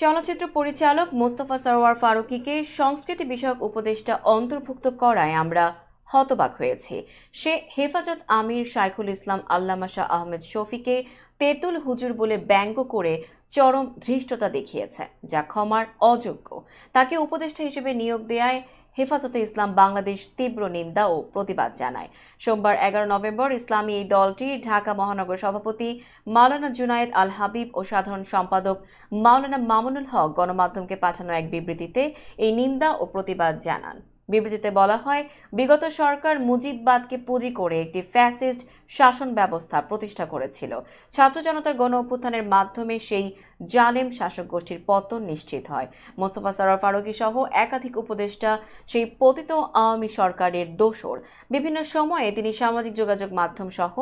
চলচ্চিত্র পরিচালক মোস্তফা সরোয়ার ফারুকীকে সংস্কৃতি বিষয়ক উপদেষ্টা অন্তর্ভুক্ত করায় আমরা হতবাক হয়েছি। সে হেফাজত আমির শাইখুল ইসলাম আল্লামা শাহ আহমেদ শফীকে তেঁতুল হুজুর বলে ব্যঙ্গ করে চরম ধৃষ্টতা দেখিয়েছে, যা ক্ষমার অযোগ্য। তাকে উপদেষ্টা হিসেবে নিয়োগ দেয়ায় হেফাজতে ইসলাম বাংলাদেশ তীব্র নিন্দা ও প্রতিবাদ জানায়। সোমবার 11 নভেম্বর ইসলামী এই দলটি ঢাকা মহানগর সভাপতি মাওলানা জুনায়েদ আল হাবিব ও সাধারণ সম্পাদক মাওলানা মামুনুল হক গণমাধ্যমকে পাঠানো এক বিবৃতিতে এই নিন্দা ও প্রতিবাদ জানান। বিবৃতিতে বলা হয়, বিগত সরকার মুজিববাদকে পুঁজি করে একটি ফ্যাসিস্ট শাসন ব্যবস্থা প্রতিষ্ঠা করেছিল। ছাত্র জনতার গণ অভ্যুত্থানের মাধ্যমে সেই জালেম শাসক গোষ্ঠীর পতন নিশ্চিত হয়। মোস্তফা সরোয়ার ফারুকী সহ একাধিক উপদেষ্টা সেই পতিত আওয়ামী সরকারের দোসর। বিভিন্ন সময়ে তিনি সামাজিক যোগাযোগ মাধ্যম সহ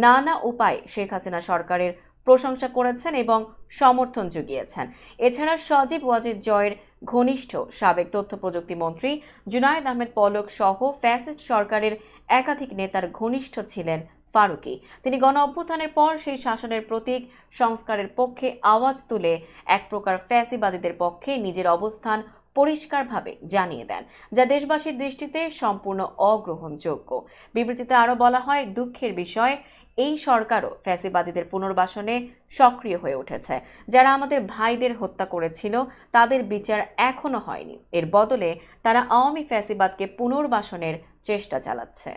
নানা উপায়ে শেখ হাসিনা সরকারের প্রশংসা করেছেন এবং সমর্থন জুগিয়েছেন। এছাড়া সজীব ওয়াজেদ জয়ের ঘনিষ্ঠ সাবেক তথ্য প্রযুক্তি মন্ত্রী জুনায়েদ আহমেদ পলক সহ ফ্যাসিস্ট সরকারের একাধিক নেতার ঘনিষ্ঠ ছিলেন ফারুকী। তিনি গণ অভ্যুত্থানের পর সেই শাসনের প্রতীক সংস্কারের পক্ষে আওয়াজ তুলে এক প্রকার ফ্যাসিবাদীদের পক্ষে নিজের অবস্থান পরিষ্কারভাবে জানিয়ে দেন, যা দেশবাসীর দৃষ্টিতে সম্পূর্ণ অগ্রহণযোগ্য। বিবৃতিতে আরও বলা হয়, দুঃখের বিষয় এই সরকারও ফ্যাসিবাদীদের পুনর্বাসনে সক্রিয় হয়ে উঠেছে। যারা আমাদের ভাইদের হত্যা করেছিল তাদের বিচার এখনো হয়নি। এর বদলে তারা আওয়ামী ফ্যাসিবাদকে পুনর্বাসনের চেষ্টা চালাচ্ছে।